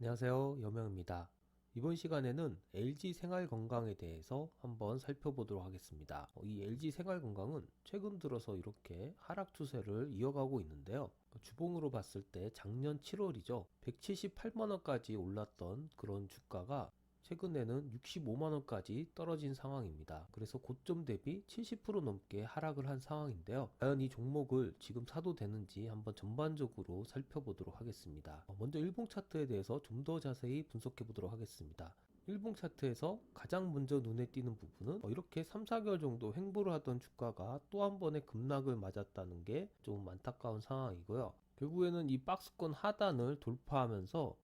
안녕하세요. 여명입니다. 이번 시간에는 LG 생활건강에 대해서 한번 살펴보도록 하겠습니다. 이 LG 생활건강은 최근 들어서 이렇게 하락 추세를 이어가고 있는데요. 주봉으로 봤을 때 작년 7월이죠. 178만원까지 올랐던 그런 주가가 최근에는 65만원까지 떨어진 상황입니다. 그래서 고점 대비 70% 넘게 하락을 한 상황인데요. 과연 이 종목을 지금 사도 되는지 한번 전반적으로 살펴보도록 하겠습니다. 먼저 일봉 차트에 대해서 좀 더 자세히 분석해 보도록 하겠습니다. 일봉 차트에서 가장 먼저 눈에 띄는 부분은 이렇게 3, 4개월 정도 횡보를 하던 주가가 또 한 번의 급락을 맞았다는 게 좀 안타까운 상황이고요. 결국에는 이 박스권 하단을 돌파하면서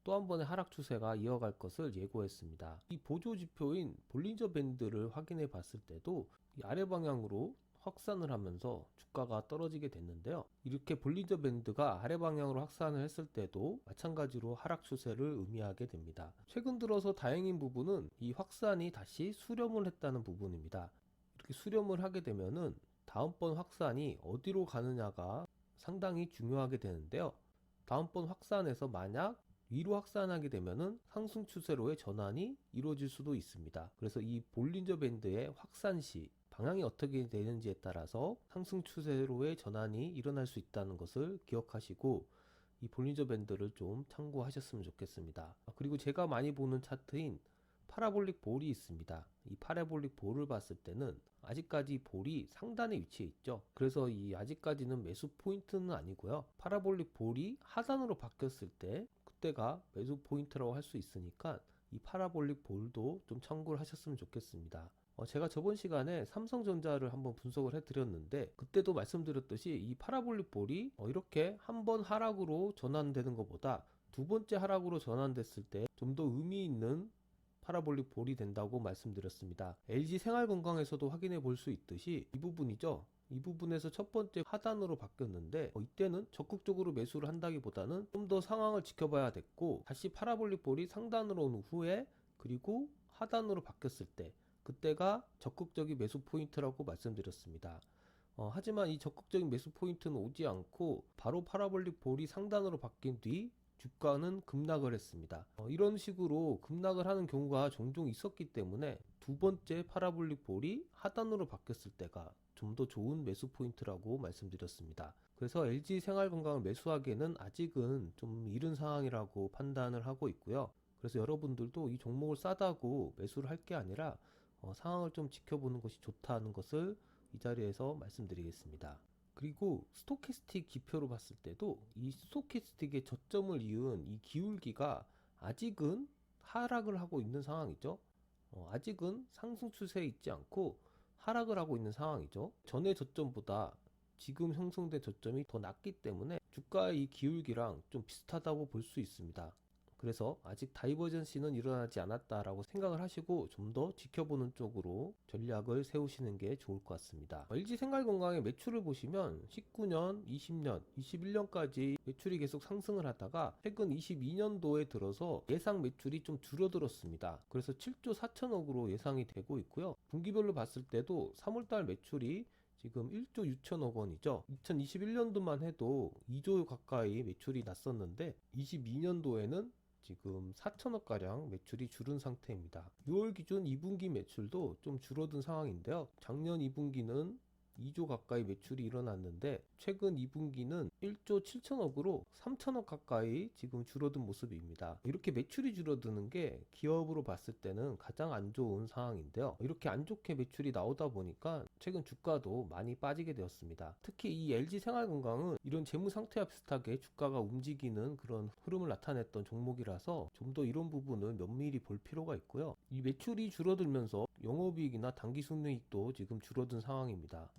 또 한 번의 하락 추세가 이어갈 것을 예고했습니다. 이 보조 지표인 볼린저 밴드를 확인해 봤을 때도 이 아래 방향으로 확산을 하면서 주가가 떨어지게 됐는데요. 이렇게 볼린저 밴드가 아래 방향으로 확산을 했을 때도 마찬가지로 하락 추세를 의미하게 됩니다. 최근 들어서 다행인 부분은 이 확산이 다시 수렴을 했다는 부분입니다. 이렇게 수렴을 하게 되면은 다음번 확산이 어디로 가느냐가 상당히 중요하게 되는데요. 다음번 확산에서 만약 위로 확산하게 되면은 상승 추세로의 전환이 이루어질 수도 있습니다. 그래서 이 볼린저 밴드의 확산 시 방향이 어떻게 되는지에 따라서 상승 추세로의 전환이 일어날 수 있다는 것을 기억하시고 이 볼린저 밴드를 좀 참고하셨으면 좋겠습니다. 그리고 제가 많이 보는 차트인 파라볼릭 볼이 있습니다. 이 파라볼릭 볼을 봤을 때는 아직까지 볼이 상단에 위치해 있죠. 그래서 이 아직까지는 매수 포인트는 아니고요. 파라볼릭 볼이 하단으로 바뀌었을 때 그때가 매수 포인트라고 할 수 있으니까 이 파라볼릭 볼도 좀 참고를 하셨으면 좋겠습니다. 제가 저번 시간에 삼성전자를 한번 분석을 해드렸는데 그때도 말씀드렸듯이 이 파라볼릭 볼이 이렇게 한번 하락으로 전환되는 것보다 두 번째 하락으로 전환됐을 때 좀 더 의미 있는 파라볼릭 볼이 된다고 말씀드렸습니다. LG 생활건강에서도 확인해 볼 수 있듯이 이 부분이죠. 이 부분에서 첫 번째 하단으로 바뀌었는데 이때는 적극적으로 매수를 한다기보다는 좀 더 상황을 지켜봐야 됐고 다시 파라볼릭 볼이 상단으로 온 후에 그리고 하단으로 바뀌었을 때 그때가 적극적인 매수 포인트라고 말씀드렸습니다. 하지만 이 적극적인 매수 포인트는 오지 않고 바로 파라볼릭 볼이 상단으로 바뀐 뒤 주가는 급락을 했습니다. 이런 식으로 급락을 하는 경우가 종종 있었기 때문에 두 번째 파라볼릭 볼이 하단으로 바뀌었을 때가 좀 더 좋은 매수 포인트라고 말씀드렸습니다. 그래서 LG 생활건강을 매수하기에는 아직은 좀 이른 상황이라고 판단을 하고 있고요. 그래서 여러분들도 이 종목을 싸다고 매수를 할 게 아니라 상황을 좀 지켜보는 것이 좋다는 것을 이 자리에서 말씀드리겠습니다. 그리고 스토캐스틱 기표로 봤을 때도 이 스토캐스틱의 저점을 이은 이 기울기가 아직은 하락을 하고 있는 상황이죠. 아직은 상승 추세에 있지 않고 하락을 하고 있는 상황이죠. 전의 저점보다 지금 형성된 저점이 더 낮기 때문에 주가의 이 기울기랑 좀 비슷하다고 볼 수 있습니다. 그래서 아직 다이버전시는 일어나지 않았다라고 생각을 하시고 좀 더 지켜보는 쪽으로 전략을 세우시는 게 좋을 것 같습니다. LG 생활건강의 매출을 보시면 19년, 20년, 21년까지 매출이 계속 상승을 하다가 최근 22년도에 들어서 예상 매출이 좀 줄어들었습니다. 그래서 7조 4천억으로 예상이 되고 있고요. 분기별로 봤을 때도 3월달 매출이 지금 1조 6천억 원이죠. 2021년도만 해도 2조 가까이 매출이 났었는데 22년도에는 지금 4천억가량 매출이 줄은 상태입니다. 6월 기준 2분기 매출도 좀 줄어든 상황인데요. 작년 2분기는 2조 가까이 매출이 일어났는데 최근 2분기는 1조 7천억으로 3천억 가까이 지금 줄어든 모습입니다. 이렇게 매출이 줄어드는 게 기업으로 봤을 때는 가장 안 좋은 상황인데요. 이렇게 안 좋게 매출이 나오다 보니까 최근 주가도 많이 빠지게 되었습니다. 특히 이 LG 생활건강은 이런 재무 상태와 비슷하게 주가가 움직이는 그런 흐름을 나타냈던 종목이라서 좀 더 이런 부분을 면밀히 볼 필요가 있고요. 이 매출이 줄어들면서 영업이익이나 당기순이익도 지금 줄어든 상황입니다.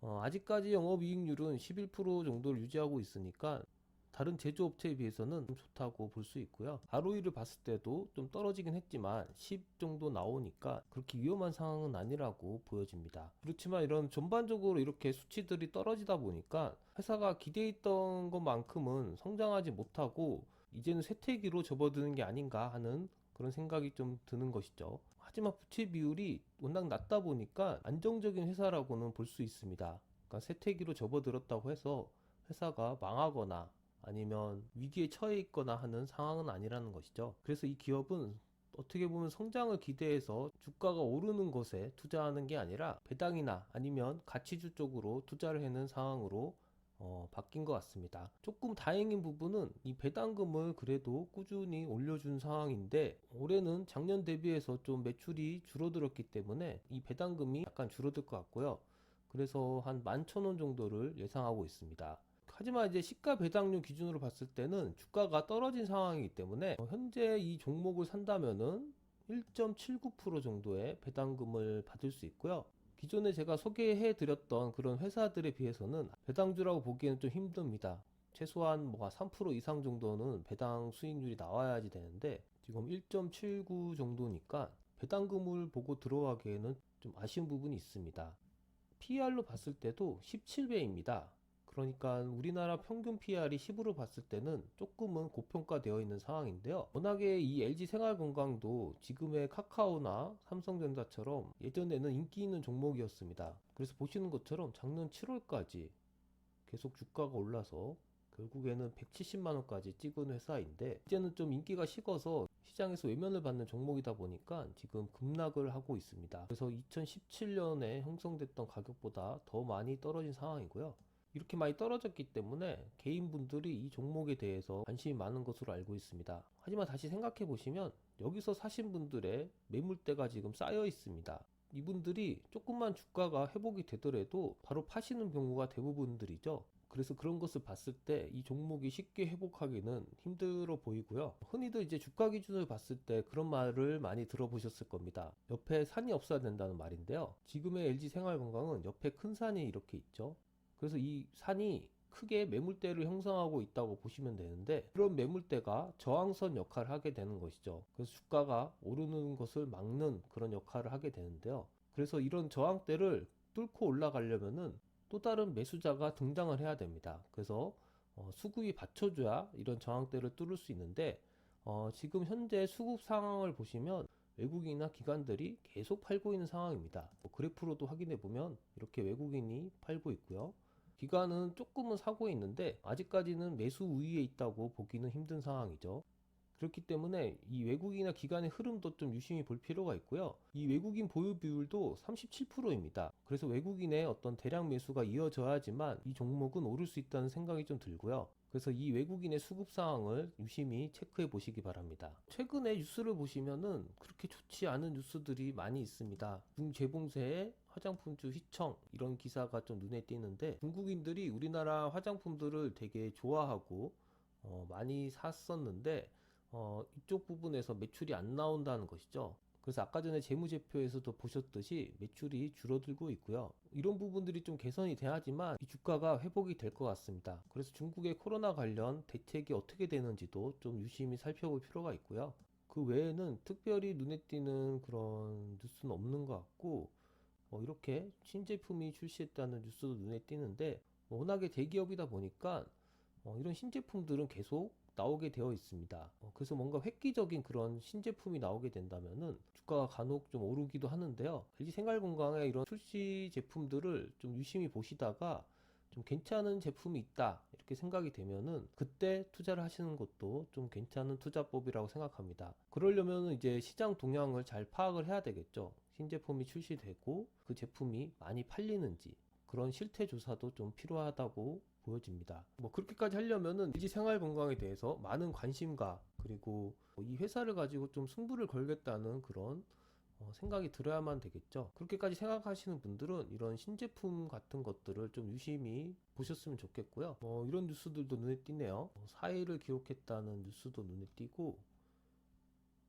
아직까지 영업이익률은 11% 정도를 유지하고 있으니까 다른 제조업체에 비해서는 좀 좋다고 볼 수 있고요. ROE를 봤을 때도 좀 떨어지긴 했지만 10 정도 나오니까 그렇게 위험한 상황은 아니라고 보여집니다. 그렇지만 이런 전반적으로 이렇게 수치들이 떨어지다 보니까 회사가 기대했던 것만큼은 성장하지 못하고 이제는 쇠퇴기로 접어드는 게 아닌가 하는 그런 생각이 좀 드는 것이죠. 하지만 부채 비율이 워낙 낮다 보니까 안정적인 회사라고는 볼 수 있습니다. 그러니까 쇠퇴기로 접어들었다고 해서 회사가 망하거나 아니면 위기에 처해 있거나 하는 상황은 아니라는 것이죠. 그래서 이 기업은 어떻게 보면 성장을 기대해서 주가가 오르는 것에 투자하는 게 아니라 배당이나 아니면 가치주 쪽으로 투자를 하는 상황으로 바뀐 것 같습니다. 조금 다행인 부분은 이 배당금을 그래도 꾸준히 올려준 상황인데, 올해는 작년 대비해서 좀 매출이 줄어들었기 때문에 이 배당금이 약간 줄어들 것 같고요. 그래서 한 11,000원 정도를 예상하고 있습니다. 하지만 이제 시가 배당률 기준으로 봤을 때는 주가가 떨어진 상황이기 때문에 현재 이 종목을 산다면은 1.79% 정도의 배당금을 받을 수 있고요. 기존에 제가 소개해 드렸던 그런 회사들에 비해서는 배당주라고 보기에는 좀 힘듭니다. 최소한 뭐 3% 이상 정도는 배당 수익률이 나와야지 되는데 지금 1.79 정도니까 배당금을 보고 들어가기에는 좀 아쉬운 부분이 있습니다. PER로 봤을 때도 17배입니다. 그러니까 우리나라 평균 PER이 10으로 봤을 때는 조금은 고평가되어 있는 상황인데요. 워낙에 이 LG생활건강도 지금의 카카오나 삼성전자처럼 예전에는 인기 있는 종목이었습니다. 그래서 보시는 것처럼 작년 7월까지 계속 주가가 올라서 결국에는 170만원까지 찍은 회사인데, 이제는 좀 인기가 식어서 시장에서 외면을 받는 종목이다 보니까 지금 급락을 하고 있습니다. 그래서 2017년에 형성됐던 가격보다 더 많이 떨어진 상황이고요. 이렇게 많이 떨어졌기 때문에 개인분들이 이 종목에 대해서 관심이 많은 것으로 알고 있습니다. 하지만 다시 생각해 보시면 여기서 사신 분들의 매물대가 지금 쌓여 있습니다. 이분들이 조금만 주가가 회복이 되더라도 바로 파시는 경우가 대부분들이죠. 그래서 그런 것을 봤을 때 이 종목이 쉽게 회복하기는 힘들어 보이고요. 흔히도 이제 주가 기준을 봤을 때 그런 말을 많이 들어보셨을 겁니다. 옆에 산이 없어야 된다는 말인데요. 지금의 LG생활건강은 옆에 큰 산이 이렇게 있죠. 그래서 이 산이 크게 매물대를 형성하고 있다고 보시면 되는데, 그런 매물대가 저항선 역할을 하게 되는 것이죠. 그래서 주가가 오르는 것을 막는 그런 역할을 하게 되는데요. 그래서 이런 저항대를 뚫고 올라가려면은 또 다른 매수자가 등장을 해야 됩니다. 그래서 수급이 받쳐줘야 이런 저항대를 뚫을 수 있는데, 지금 현재 수급 상황을 보시면 외국인이나 기관들이 계속 팔고 있는 상황입니다. 그래프로도 확인해 보면 이렇게 외국인이 팔고 있고요. 기관은 조금은 사고 있는데 아직까지는 매수 우위에 있다고 보기는 힘든 상황이죠. 그렇기 때문에 이 외국인이나 기관의 흐름도 좀 유심히 볼 필요가 있고요. 이 외국인 보유 비율도 37%입니다. 그래서 외국인의 어떤 대량 매수가 이어져야지만 이 종목은 오를 수 있다는 생각이 좀 들고요. 그래서 이 외국인의 수급 상황을 유심히 체크해 보시기 바랍니다. 최근에 뉴스를 보시면은 그렇게 좋지 않은 뉴스들이 많이 있습니다. 중재봉세의 화장품주 휘청, 이런 기사가 좀 눈에 띄는데, 중국인들이 우리나라 화장품들을 되게 좋아하고 많이 샀었는데 이쪽 부분에서 매출이 안 나온다는 것이죠. 그래서 아까 전에 재무제표에서도 보셨듯이 매출이 줄어들고 있고요. 이런 부분들이 좀 개선이 돼야지만 이 주가가 회복이 될 것 같습니다. 그래서 중국의 코로나 관련 대책이 어떻게 되는지도 좀 유심히 살펴볼 필요가 있고요. 그 외에는 특별히 눈에 띄는 그런 뉴스는 없는 것 같고, 이렇게 신제품이 출시했다는 뉴스도 눈에 띄는데, 워낙에 대기업이다 보니까 이런 신제품들은 계속 나오게 되어 있습니다. 그래서 뭔가 획기적인 그런 신제품이 나오게 된다면은 주가가 간혹 좀 오르기도 하는데요. LG생활건강의 이런 출시 제품들을 좀 유심히 보시다가 좀 괜찮은 제품이 있다 이렇게 생각이 되면은 그때 투자를 하시는 것도 좀 괜찮은 투자법이라고 생각합니다. 그러려면 이제 시장 동향을 잘 파악을 해야 되겠죠. 신제품이 출시되고 그 제품이 많이 팔리는지, 그런 실태 조사도 좀 필요하다고 보여집니다. 뭐 그렇게까지 하려면은 LG생활건강에 대해서 많은 관심과, 그리고 이 회사를 가지고 좀 승부를 걸겠다는 그런 생각이 들어야만 되겠죠. 그렇게까지 생각하시는 분들은 이런 신제품 같은 것들을 좀 유심히 보셨으면 좋겠고요. 이런 뉴스들도 눈에 띄네요. 사의를 기록했다는 뉴스도 눈에 띄고,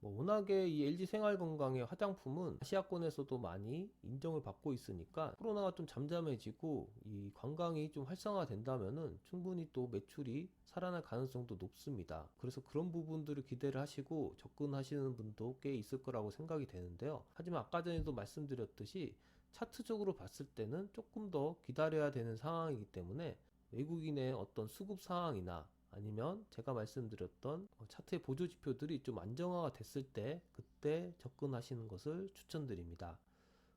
워낙에 이 LG생활건강의 화장품은 아시아권에서도 많이 인정을 받고 있으니까 코로나가 좀 잠잠해지고 이 관광이 좀 활성화된다면은 충분히 또 매출이 살아날 가능성도 높습니다. 그래서 그런 부분들을 기대를 하시고 접근하시는 분도 꽤 있을 거라고 생각이 되는데요. 하지만 아까 전에도 말씀드렸듯이 차트적으로 봤을 때는 조금 더 기다려야 되는 상황이기 때문에 외국인의 어떤 수급 상황이나 아니면 제가 말씀드렸던 차트의 보조 지표들이 좀 안정화가 됐을 때 그때 접근하시는 것을 추천드립니다.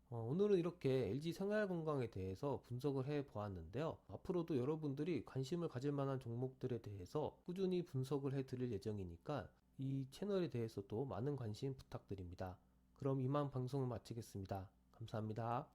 오늘은 이렇게 LG 생활건강에 대해서 분석을 해 보았는데요. 앞으로도 여러분들이 관심을 가질 만한 종목들에 대해서 꾸준히 분석을 해 드릴 예정이니까 이 채널에 대해서도 많은 관심 부탁드립니다. 그럼 이만 방송을 마치겠습니다. 감사합니다.